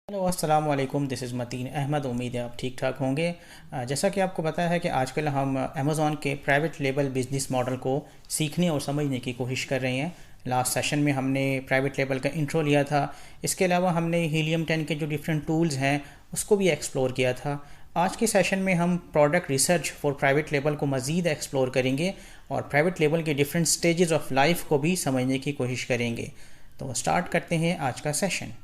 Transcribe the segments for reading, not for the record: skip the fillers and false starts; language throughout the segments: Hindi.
हेलो अस्सलाम वालेकुम, दिस इज़ मतीन अहमद। उम्मीद है आप ठीक ठाक होंगे। जैसा कि आपको पता है कि आजकल हम अमेज़ॉन के प्राइवेट लेबल बिज़नेस मॉडल को सीखने और समझने की कोशिश कर रहे हैं। लास्ट सेशन में हमने प्राइवेट लेबल का इंट्रो लिया था। इसके अलावा हमने हीलियम 10 के जो डिफरेंट टूल्स हैं उसको भी एक्सप्लोर किया था। आज के सेशन में हम product research for private label को मज़ीद एक्सप्लोर करेंगे और प्राइवेट लेबल के डिफरेंट स्टेजेस ऑफ लाइफ को भी समझने की कोशिश करेंगे। तो स्टार्ट करते हैं आज का सेशन।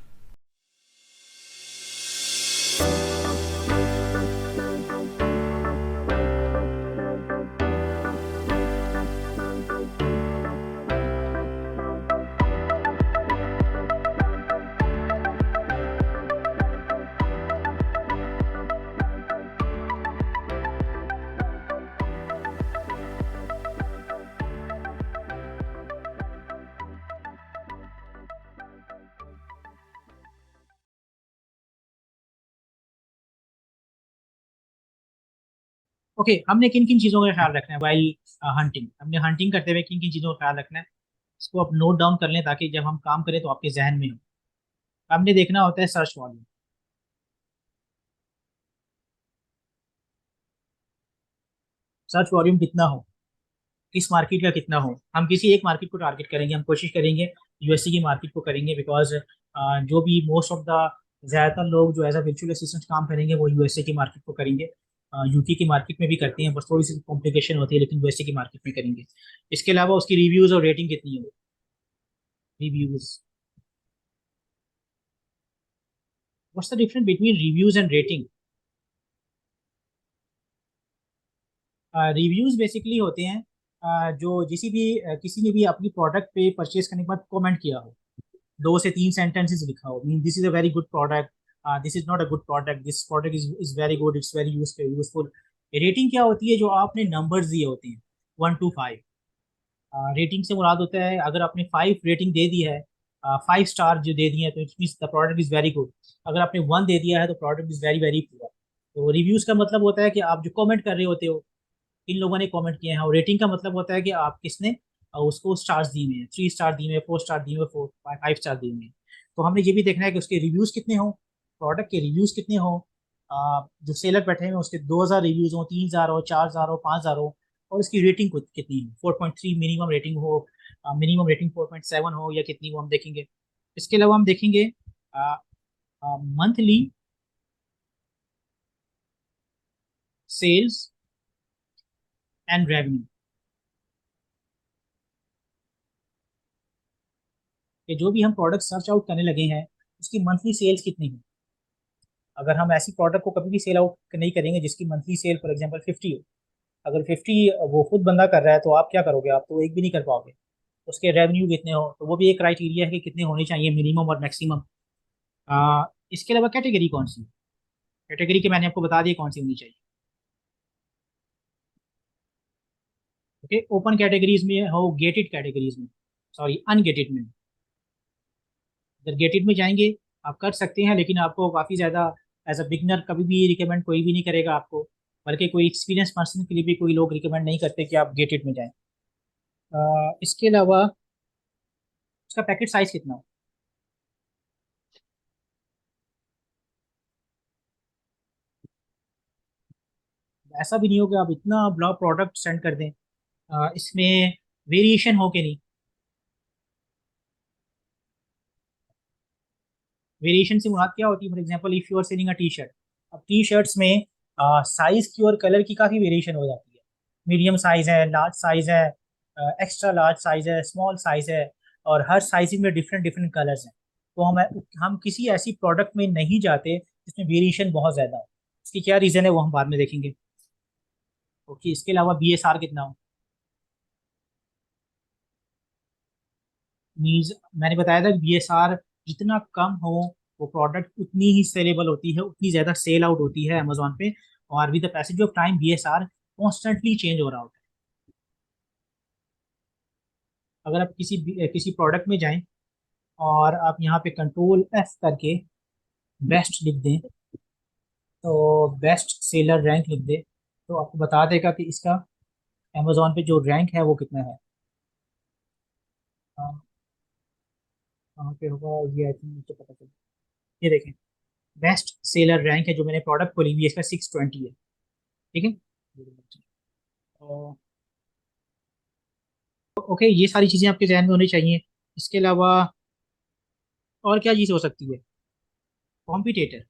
ओके, हमने किन किन चीज़ों का ख्याल रखना है वाइल हंटिंग। हमने हंटिंग करते हुए किन किन चीज़ों का ख्याल रखना है, इसको आप नोट डाउन कर लें ताकि जब हम काम करें तो आपके जहन में हो। हमने देखना होता है सर्च वॉल्यूम। सर्च वॉल्यूम कितना हो, किस मार्केट का कितना हो। हम किसी एक मार्केट को टारगेट करेंगे, हम कोशिश करेंगे यूएसए की मार्केट को करेंगे, बिकॉज जो भी मोस्ट ऑफ द ज़्यादातर लोग जो एज अ वर्चुअल असिस्टेंट काम करेंगे वो यूएसए की मार्केट को करेंगे। यूके की मार्केट में भी करते हैं, बस थोड़ी सी कॉम्प्लिकेशन होती है, लेकिन यूएसए की मार्केट में करेंगे। इसके अलावा उसकी रिव्यूज़ और रेटिंग कितनी हो। Reviews, what's the difference between reviews and rating. Reviews basically होते हैं जो किसी ने भी अपनी प्रोडक्ट पे परचेज करने के बाद कमेंट किया हो, 2 से 3 सेंटेंसेस लिखा हो, mean this is a very good product, this is not a good product, this product is very good, it's very useful. Rating क्या होती है, जो आपने नंबर्स दिए होते हैं 1 to 5। रेटिंग से मुराद होता है अगर आपने 5 रेटिंग दे दी है, 5 स्टार जो दे दिए हैं, तो it means the product is very good. अगर आपने 1 दे दिया है तो product is very very poor. तो रिव्यूज का मतलब होता है कि आप जो कमेंट कर रहे होते हो, इन लोगों ने कमेंट किए हैं। और रेटिंग का मतलब होता है कि आप किसने उसको स्टार्स दिए हुए हैं, 3 स्टार दिए हुए हैं, 4 स्टार दिए हुए, 5 स्टार दिए हुए हैं। तो हमने ये भी देखना है कि उसके रिव्यूज कितने हों, प्रोडक्ट के रिव्यूज कितने हों। जो सेलर बैठे हैं उसके 2,000 रिव्यूज हो, 3,000 हो, 4,000 हो, 5,000 हो। और उसकी रेटिंग कितनी हो, 4.3 मिनिमम रेटिंग हो, मिनिमम रेटिंग 4.7 हो या कितनी, वो हम देखेंगे। इसके अलावा हम देखेंगे मंथली सेल्स एंड रेवेन्यू, कि जो भी हम प्रोडक्ट सर्च आउट करने लगे हैं उसकी मंथली सेल्स कितनी है। अगर हम ऐसी प्रोडक्ट को कभी भी सेल आउट नहीं करेंगे जिसकी मंथली सेल फॉर एग्जांपल 50 हो, अगर 50 वो खुद बंदा कर रहा है तो आप क्या करोगे, आप तो एक भी नहीं कर पाओगे। उसके रेवेन्यू कितने हो, तो वो भी एक क्राइटेरिया है कि कितने होने चाहिए मिनिमम और मैक्सिमम। इसके अलावा कैटेगरी कौन सी, कैटेगरी के मैंने आपको बता दिया कौन सी होनी चाहिए। ओके, ओपन कैटेगरीज में हो, गेटेड कैटेगरीज में, सॉरी अनगेटेड में। अगर गेटेड में जाएंगे आप कर सकते हैं, लेकिन आपको काफ़ी ज़्यादा एज अ बिगनर कभी भी रिकमेंड कोई भी नहीं करेगा आपको, बल्कि कोई एक्सपीरियंस पर्सन के लिए भी कोई लोग रिकमेंड नहीं करते कि आप गेटेड में जाएं। इसके अलावा उसका पैकेट साइज कितना हो। ऐसा भी नहीं हो कि आप इतना बड़ा प्रोडक्ट सेंड कर दें, इसमें वेरिएशन हो कि नहीं। वेरिएशन से मुराद क्या होती है, for example if you are selling a T shirt, अब टी शर्ट्स में साइज की और कलर की काफ़ी वेरिएशन हो जाती है। मीडियम साइज है, लार्ज साइज है, एक्स्ट्रा लार्ज साइज है, स्मॉल साइज है, और हर साइजिंग में डिफरेंट डिफरेंट कलर्स हैं। तो हम किसी ऐसी प्रोडक्ट में नहीं जाते जिसमें वेरिएशन बहुत ज़्यादा हो। इसकी क्या रीज़न है वो हम बाद में देखेंगे। ओके, इसके अलावा बीएसआर कितना हो, मीन्स मैंने बताया था कि बीएसआर जितना कम हो वो प्रोडक्ट उतनी ही सेलेबल होती है, उतनी ज़्यादा सेल आउट होती है अमेजोन पे। और with the passage of time BSR constantly change हो रहा होता है। अगर आप किसी प्रोडक्ट में जाएं और आप यहाँ पे कंट्रोल एफ करके बेस्ट लिख दें, तो बेस्ट सेलर रैंक लिख दे, तो आपको बता देगा कि इसका अमेजोन पे जो रैंक है वो कितना है। हाँ, कहाँ पे होगा ये, आई थिंक मुझे पता चला। ये देखें, बेस्ट सेलर रैंक है जो मैंने प्रोडक्ट को ली हुई है, इसका 620 है। ठीक है। तो ओके, ये सारी चीज़ें आपके जहन में होनी चाहिए। इसके अलावा और क्या चीज़ हो सकती है? कॉम्पिटिटर।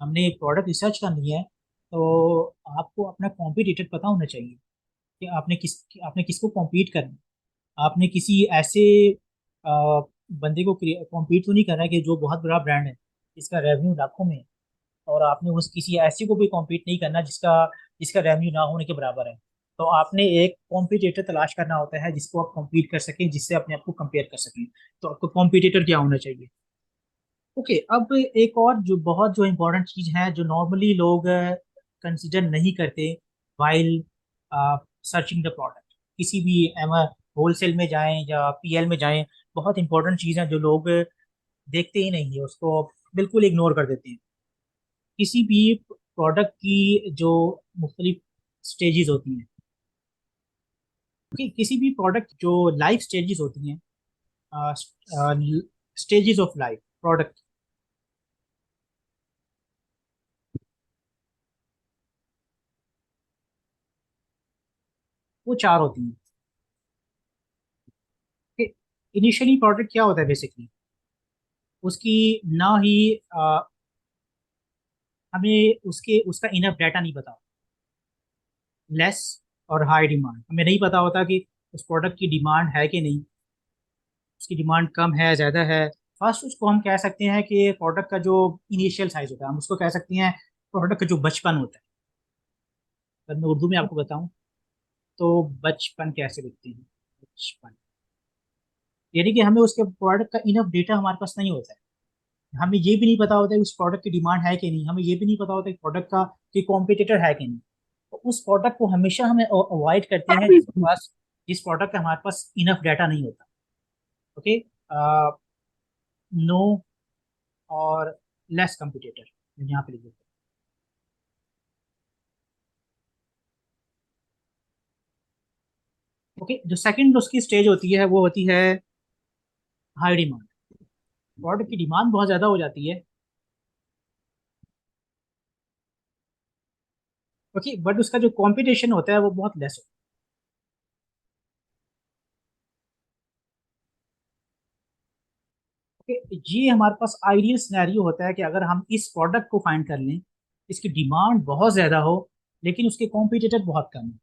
हमने एक प्रोडक्ट रिसर्च करनी है, तो आपको अपना कॉम्पिटिटर पता होना चाहिए कि आपने किसको कॉम्पीट करना है। आपने किसी ऐसे बंदे को कॉम्पीट तो नहीं करना है कि जो बहुत बड़ा ब्रांड है, जिसका रेवेन्यू लाखों में है। और आपने उस किसी ऐसे को भी कॉम्पीट नहीं करना जिसका जिसका रेवेन्यू ना होने के बराबर है। तो आपने एक कॉम्पिटिटर तलाश करना होता है जिसको आप कॉम्पीट कर सकें, जिससे अपने आप को कंपेयर कर सकें। तो आपको कॉम्पिटिटर क्या होना चाहिए? ओके, अब एक और जो इम्पोर्टेंट चीज़ है जो नॉर्मली लोग कंसिडर नहीं करते वाइल सर्चिंग द प्रोडक्ट, किसी भी होलसेल में जाएं या पीएल में जाएं, बहुत इंपॉर्टेंट चीज़ है जो लोग देखते ही नहीं है, उसको बिल्कुल इग्नोर कर देते हैं। किसी भी प्रोडक्ट की जो मुख्तलिफ स्टेजेस होती हैं, कि किसी भी प्रोडक्ट जो लाइफ स्टेजेस होती हैं, स्टेजेस ऑफ लाइफ प्रोडक्ट, वो चार होती हैं। इनिशियली प्रोडक्ट क्या होता है बेसिकली, उसकी ना ही हमें उसका इनफ डाटा नहीं पता। लेस और हाई डिमांड, हमें नहीं पता होता कि उस प्रोडक्ट की डिमांड है कि नहीं, उसकी डिमांड कम है ज़्यादा है। फर्स्ट उसको हम कह सकते हैं कि प्रोडक्ट का जो इनिशियल साइज होता है, हम उसको कह सकते हैं प्रोडक्ट का जो बचपन होता है। अगर मैं उर्दू में आपको बताऊं तो बचपन कैसे दिखती है? बचपन यानी कि हमें उसके प्रोडक्ट का इनफ डेटा हमारे पास नहीं होता है। हमें ये भी नहीं पता होता है उस प्रोडक्ट की डिमांड है कि नहीं, हमें ये भी नहीं पता होता है प्रोडक्ट का कि कॉम्पिटिटर है कि नहीं। तो उस प्रोडक्ट को हमेशा हमें अवॉइड करते हैं जिस प्रोडक्ट का हमारे पास इनफ डाटा नहीं होता। ओके। नो और लेस कॉम्पिटिटर यहाँ पे लिख देते हैं। ओके, जो सेकंड उसकी स्टेज होती है वो होती है हाई डिमांड। प्रोडक्ट की डिमांड बहुत ज़्यादा हो जाती है। ओके, बट उसका जो कंपटीशन होता है वो बहुत लेस होता है। Okay, ये हमारे पास आइडियल सिनेरियो होता है कि अगर हम इस प्रोडक्ट को फाइंड कर लें, इसकी डिमांड बहुत ज़्यादा हो लेकिन उसके कॉम्पिटिटर बहुत कम है।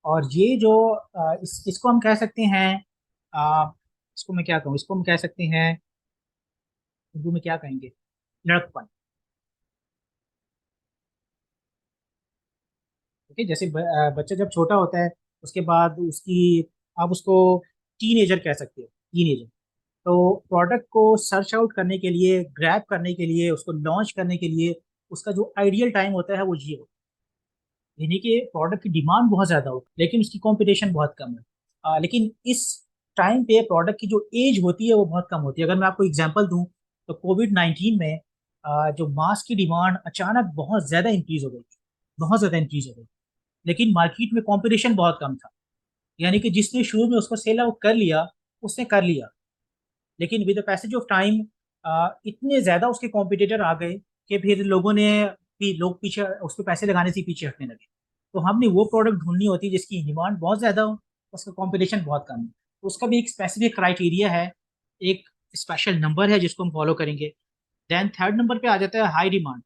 और ये जो इसको हम कह सकते हैं, अ, इसको मैं क्या कहूँ, इसको हम कह सकते हैं, उर्दू में क्या कहेंगे, लड़कपन। ओके, जैसे बच्चा जब छोटा होता है, उसके बाद आप उसको टीनेजर कह सकते हो, टीनेजर। तो प्रोडक्ट को सर्च आउट करने के लिए, ग्रैब करने के लिए, उसको लॉन्च करने के लिए उसका जो आइडियल टाइम होता है वो ये होता है। यानी कि प्रोडक्ट की डिमांड बहुत ज़्यादा हो लेकिन उसकी कंपटीशन बहुत कम है। लेकिन इस टाइम पे प्रोडक्ट की जो एज होती है वो बहुत कम होती है। अगर मैं आपको एग्जांपल दूं तो कोविड 19 में जो मास्क की डिमांड अचानक बहुत ज़्यादा इंक्रीज हो गई, बहुत ज़्यादा इंक्रीज हो गई। लेकिन मार्केट में कंपटीशन बहुत कम था। यानी कि जिसने शुरू में उसको सेल आउट कर लिया, उसने कर लिया। लेकिन with the passage of time इतने ज्यादा उसके कॉम्पिटिटर आ गए कि फिर लोग पीछे उस पर पैसे लगाने से पीछे हटने लगे। तो हमने वो प्रोडक्ट ढूंढनी होती है जिसकी डिमांड बहुत ज्यादा हो, उसका कंपटीशन बहुत कम है। तो उसका भी एक स्पेसिफिक क्राइटेरिया है, एक स्पेशल नंबर है जिसको हम फॉलो करेंगे। देन थर्ड नंबर पे आ जाता है हाई डिमांड।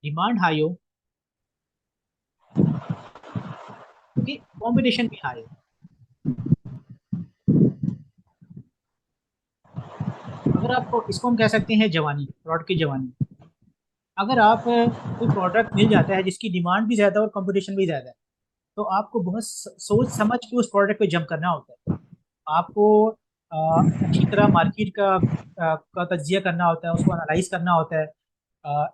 डिमांड हाई हो क्योंकि कंपटीशन भी हाई हो। अगर आपको इसको हम कह सकते हैं जवानी, प्रोडक्ट की जवानी। अगर आप कोई प्रोडक्ट मिल जाता है जिसकी डिमांड भी ज्यादा और कंपटीशन भी ज्यादा है, तो आपको बहुत सोच समझ के उस प्रोडक्ट पे जंप करना होता है। आपको अच्छी तरह मार्केट का तज्जिया करना होता है, उसको एनालाइज करना होता है।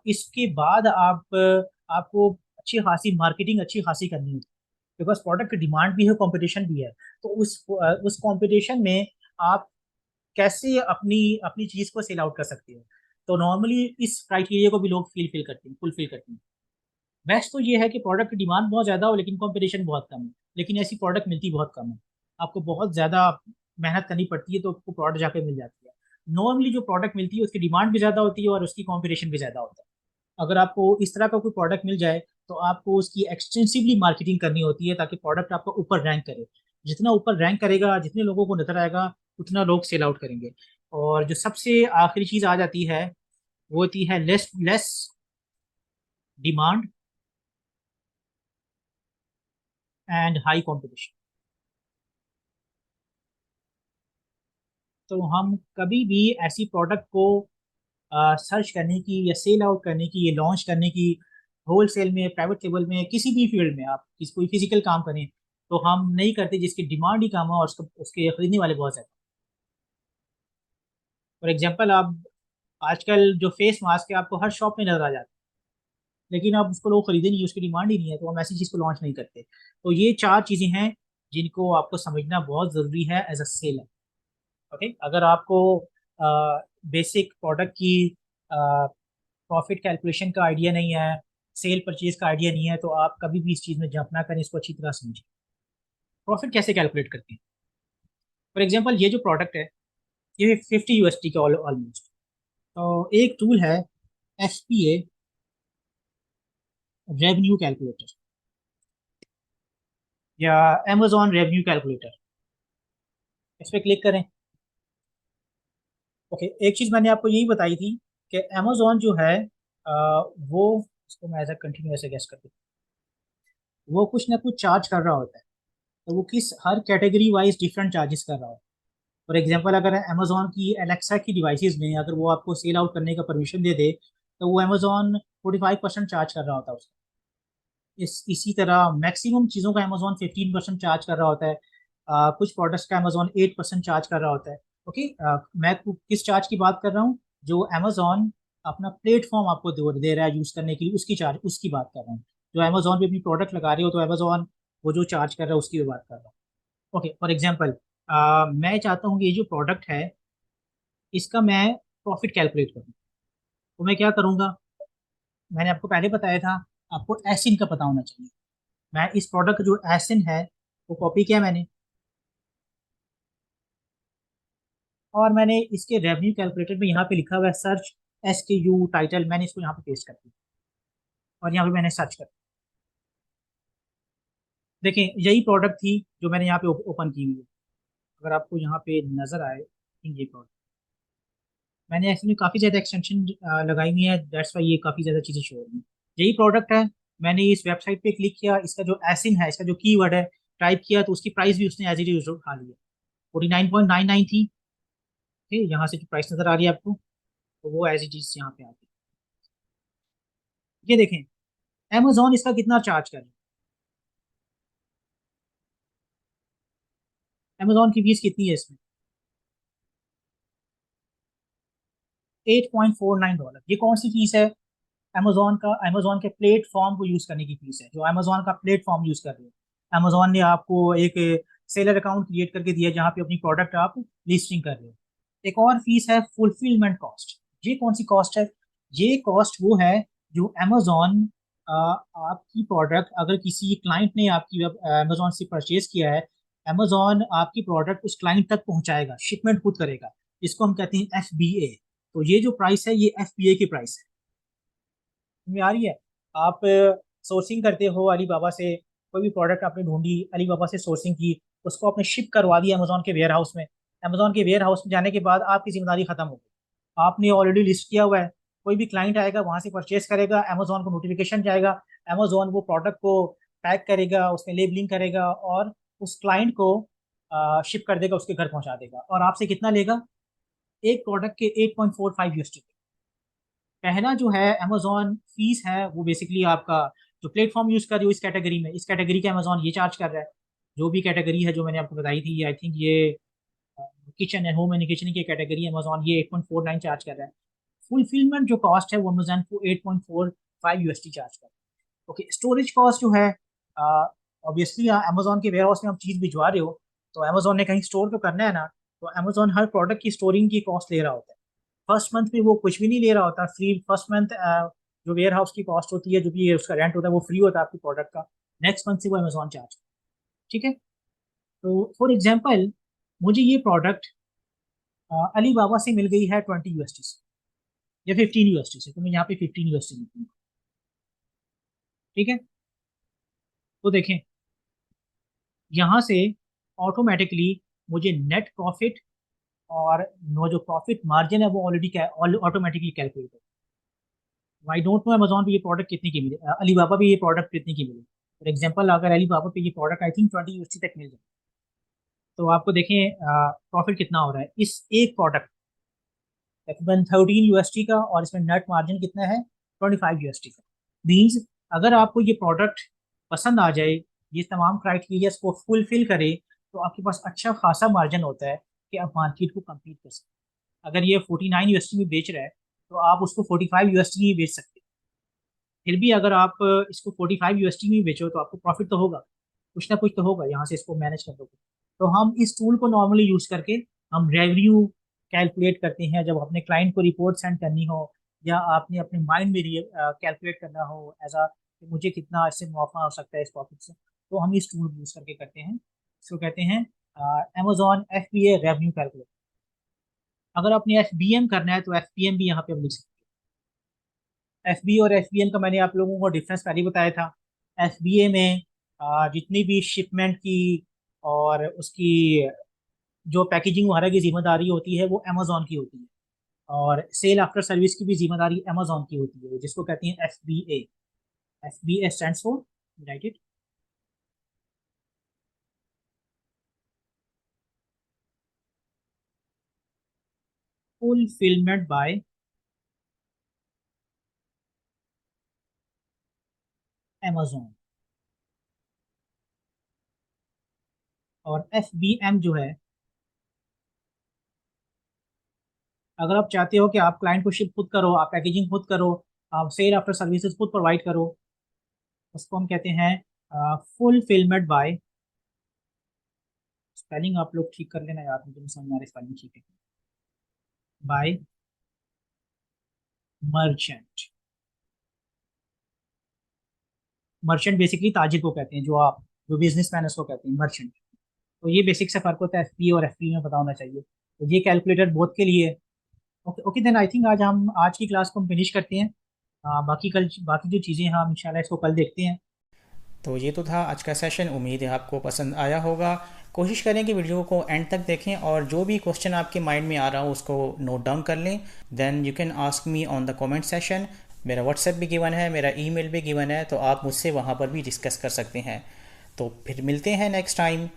इसके बाद आपको अच्छी खासी करनी होती है, बिकॉज प्रोडक्ट की डिमांड भी है, कंपटीशन भी है। तो उस कंपटीशन में आप कैसे अपनी अपनी चीज को सेल आउट कर सकते हो। तो नॉर्मली इस क्राइटेरिया को भी लोग फुलफिल करते हैं। बेस्ट तो ये है कि प्रोडक्ट की डिमांड बहुत ज़्यादा हो लेकिन कंपटीशन बहुत कम है। लेकिन ऐसी प्रोडक्ट मिलती बहुत कम है। आपको बहुत ज़्यादा मेहनत करनी पड़ती है तो आपको प्रोडक्ट जाके मिल जाती है। नॉर्मली जो प्रोडक्ट मिलती है उसकी डिमांड भी ज़्यादा होती है और उसकी कॉम्पिटिशन भी ज़्यादा होता है। अगर आपको इस तरह का कोई प्रोडक्ट मिल जाए तो आपको उसकी एक्सटेंसिवली मार्केटिंग करनी होती है ताकि प्रोडक्ट आपका ऊपर रैंक करे। जितना ऊपर रैंक करेगा, जितने लोगों को नजर आएगा, उतना लोग सेल आउट करेंगे। और जो सबसे आखिरी चीज आ जाती है वो होती है less less demand and high competition. तो हम कभी भी ऐसी प्रोडक्ट को सर्च करने की या सेल आउट करने की या लॉन्च करने की, होल सेल में, प्राइवेट लेवल में, किसी भी फील्ड में आप कोई फिजिकल काम करें तो हम नहीं करते जिसकी डिमांड ही कम हो और उसके खरीदने वाले बहुत ज्यादा। फॉर एग्जाम्पल, आप आजकल जो फेस मास्क है आपको हर शॉप में नजर आ जाता है, लेकिन अब उसको लोग खरीदे नहीं, उसकी डिमांड ही नहीं है, तो हम ऐसी चीज को लॉन्च नहीं करते। तो ये चार चीजें हैं जिनको आपको समझना बहुत जरूरी है एज अ सेलर। ओके, अगर आपको बेसिक प्रोडक्ट की प्रॉफिट कैलकुलेशन का आइडिया नहीं है, सेल परचेज का आइडिया नहीं है, तो आप कभी भी इस चीज में जंप ना करें, इसको अच्छी तरह समझें। प्रॉफिट कैसे कैलकुलेट करते हैं? फॉर एग्जांपल, ये जो प्रोडक्ट है ये 50 USD का ऑलमोस्ट। तो एक टूल है FPA, रेवेन्यू कैलकुलेटर, या Amazon रेवेन्यू कैलकुलेटर। इस पर क्लिक करें। ओके, एक चीज मैंने आपको यही बताई थी कि Amazon जो है वो, इसको मैं एज कंटिन्यू ऐसे गेस करती हूँ, वो कुछ ना कुछ चार्ज कर रहा होता है। तो वो किस हर कैटेगरी वाइज डिफरेंट चार्जेस कर रहा है। फॉर एग्जांपल, अगर अमेजोन की एलेक्सा की डिवाइसेस में अगर वो आपको सेल आउट करने का परमिशन दे दे तो वो अमेजोन 45% चार्ज कर रहा होता है उसका। इसी तरह मैक्सिमम चीज़ों का अमेजोन 15% चार्ज कर रहा होता है। कुछ प्रोडक्ट्स का अमेजोन 8% चार्ज कर रहा होता है। ओके, मैं किस चार्ज की बात कर रहा हूँ? जो अमेजोन अपना प्लेटफॉर्म आपको दे रहा है यूज़ करने के लिए, उसकी चार्ज, उसकी बात कर रहा हूँ। जो अमेजोन पे अपनी प्रोडक्ट लगा रहे हो तो अमेजोन वो जो चार्ज कर रहा है उसकी भी बात कर रहा हूँ। ओके, फॉर एग्जाम्पल, मैं चाहता हूँ कि ये जो प्रोडक्ट है इसका मैं प्रॉफिट कैलकुलेट करूँ। तो मैं क्या करूँगा? मैंने आपको पहले बताया था, आपको एसिन का पता होना चाहिए। मैं इस प्रोडक्ट का जो एसिन है वो कॉपी किया मैंने, और मैंने इसके रेवेन्यू कैलकुलेटर में यहाँ पे लिखा हुआ है सर्च SKU टाइटल, मैंने इसको यहाँ पे पेस्ट कर दिया और यहाँ पे मैंने सर्च कर। देखें, यही प्रोडक्ट थी जो मैंने यहाँ पे ओपन की हुई है। अगर आपको यहाँ पे नजर आए, ये प्रोडक्ट मैंने एक्चुअली काफ़ी ज़्यादा एक्सटेंशन लगाई हुई है, दैट्स वाई ये काफ़ी ज़्यादा चीज़ें शो हो रही हैं। यही प्रोडक्ट है। मैंने इस वेबसाइट पे क्लिक किया, इसका जो एसिन है, इसका जो कीवर्ड है, टाइप किया, तो उसकी प्राइस भी उसने एज इट इज उठा लिया। 49.99 थी। ठीक है, यहाँ से जो प्राइस नज़र आ रही है आपको, तो वो एज इट इज यहाँ पे आती है। ये देखें, अमेजोन इसका कितना चार्ज कर रहा है। अमेजोन की फीस कितनी है इसमें? $8.49। ये कौन सी फीस है? अमेजोन का, अमेजोन के प्लेटफॉर्म को यूज करने की फीस है, जो अमेजोन का प्लेटफॉर्म यूज कर रहे हो। अमेजोन ने आपको एक सेलर अकाउंट क्रिएट करके दिया जहाँ पे अपनी प्रोडक्ट आप लिस्टिंग कर रहे हो। एक और फीस है फुलफिलमेंट कॉस्ट। ये कौन सी कॉस्ट है? ये कॉस्ट वो है जो अमेजोन आपकी प्रोडक्ट, अगर किसी क्लाइंट ने आपकी अमेजोन से परचेज किया है, अमेजोन आपकी प्रोडक्ट उस क्लाइंट तक पहुंचाएगा, शिपमेंट खुद करेगा। इसको हम कहते हैं FBA। तो ये जो प्राइस है ये FBA की प्राइस है। में आ रही है। आप सोर्सिंग करते हो अलीबाबा से, कोई भी प्रोडक्ट आपने ढूंढी, अलीबाबा से सोर्सिंग की, उसको आपने शिप करवा दिया अमेजोन के वेयर हाउस में। अमेजोन के वेयर हाउस में जाने के बाद आपकी जिम्मेदारी खत्म हो गई। आपने ऑलरेडी लिस्ट किया हुआ है। कोई भी क्लाइंट आएगा वहां से परचेस करेगा, अमेजोन को नोटिफिकेशन जाएगा, अमेजोन वो प्रोडक्ट को पैक करेगा, उसमें लेबलिंग करेगा और उस क्लाइंट को शिप कर देगा, उसके घर पहुंचा देगा। और आपसे कितना लेगा? एक प्रोडक्ट के 8.45 USD। पहला जो है अमेजोन फीस है वो बेसिकली आपका जो प्लेटफॉर्म यूज कर रही हो इस कैटेगरी में, इस कैटेगरी के अमेजोन ये चार्ज कर रहा है। जो भी कैटेगरी है जो मैंने आपको बताई थी, आई थिंक ये किचन है, होम एंड किचन की कैटेगरी, अमेजोन ये 8.49 चार्ज कर रहा है। फुलफिलमेंट जो कॉस्ट है वो अमेजोन को 8.45 USD चार्ज कर रहा है। ओके, स्टोरेज कॉस्ट जो है, ऑब्वियसली अमेजोन के वेयर हाउस में आप चीज़ भिजवा रहे हो तो अमेजोन ने कहीं स्टोर तो करना है ना। तो अमेजोन हर प्रोडक्ट की स्टोरिंग की कॉस्ट ले रहा होता है। फर्स्ट मंथ में वो कुछ भी नहीं ले रहा होता, फ्री। फर्स्ट मंथ जो वेयर हाउस की कॉस्ट होती है, जो भी उसका रेंट होता है, वो फ्री होता है आपकी प्रोडक्ट का। नेक्स्ट मंथ से वो अमेजोन चार्ज। ठीक है। तो फॉर एग्जाम्पल, मुझे ये प्रोडक्ट अली बाबा से मिल गई है 20 USD से या 15 USD से, तो मैं यहाँ पे 15 USD लिखूंगा। ठीक है, तो देखें यहाँ से ऑटोमेटिकली मुझे नेट प्रॉफिट और नो जो प्रॉफिट मार्जिन है वो ऑलरेडी ऑटोमेटिकली कैलकुलेट है। आई डोंट नो अमेजोन पे ये प्रोडक्ट कितने की मिले, अलीबाबा पे ये प्रोडक्ट कितने की मिले। फॉर एग्जांपल अगर अलीबाबा पे ये प्रोडक्ट आई थिंक 20 USD तक मिल जाए, तो आपको देखें प्रॉफिट कितना हो रहा है इस एक प्रोडक्ट, तकरीबन 13 USD का, और इसमें नेट मार्जिन कितना है 25 USD का। मीन्स अगर आपको ये प्रोडक्ट पसंद आ जाए, ये तमाम क्राइटेरिया को फुलफिल करे, तो आपके पास अच्छा खासा मार्जिन होता है कि आप मार्केट को कम्पीट कर सकते हैं। अगर ये 49 USD में बेच रहा है, तो आप उसको 45 USD में बेच सकते हैं। फिर भी अगर आप इसको 45 USD में बेचो तो आपको प्रॉफिट तो होगा, कुछ ना कुछ तो होगा, यहाँ से इसको मैनेज कर दोगे। तो हम इस टूल को नॉर्मली यूज करके हम रेवेन्यू कैलकुलेट करते हैं जब अपने क्लाइंट को रिपोर्ट सेंड करनी हो, या आपने अपने माइंड में कैलकुलेट करना हो एज आ कि मुझे कितना इससे मुनाफा हो सकता है इस प्रॉफिट से, तो हम इस टूल यूज करके करते हैं। इसको कहते हैं अमेजोन FBA रेवेन्यू कैलकुलेटर। अगर आपने FBM करना है तो FBM भी यहाँ पे हम लिख सकते हैं। FBA और FBM का मैंने आप लोगों को डिफरेंस पहले ही बताया था। FBA में जितनी भी शिपमेंट की और उसकी जो पैकेजिंग वगैरह की जिम्मेदारी होती है वो अमेजोन की होती है, और सेल आफ्टर सर्विस की भी जिम्मेदारी अमेजोन की होती है, जिसको कहते हैं FBA। FBA stands for, right it, fulfilment bye Amazon. और FBM जो है, अगर आप चाहते हो कि आप क्लाइंट को शिप खुद करो, आप पैकेजिंग खुद करो, आप सेल आफ्टर सर्विसेज खुद प्रोवाइड करो, उसको हम कहते हैं फुलफिलमेंट बाय, स्पेलिंग आप लोग ठीक कर लेना यार, मुझे नहीं समझ आ रहा स्पेलिंग ठीक है, बाय मर्चेंट। मर्चेंट बेसिकली ताजिर को कहते हैं, जो बिजनेसमैन है उसको कहते हैं मर्चेंट। तो ये बेसिक सा फर्क होता है FP और FP में, पता होना चाहिए। तो ये कैलकुलेटर बोथ के लिए। Okay okay, then I think आज की क्लास को हम फिनिश करते हैं। बाकी जो चीज़ें हैं हम इंशाल्लाह इसको कल देखते हैं। तो ये तो था आज का सेशन, उम्मीद है आपको पसंद आया होगा। कोशिश करें कि वीडियो को एंड तक देखें और जो भी क्वेश्चन आपके माइंड में आ रहा हो उसको नोट डाउन कर लें। Then you can ask me on the comment session. मेरा व्हाट्सएप भी गिवन है, मेरा ईमेल भी गिवन है, तो आप मुझसे वहाँ पर भी डिस्कस कर सकते हैं। तो फिर मिलते हैं next time.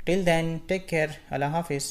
Till then take care, अल्लाह हाफिज़।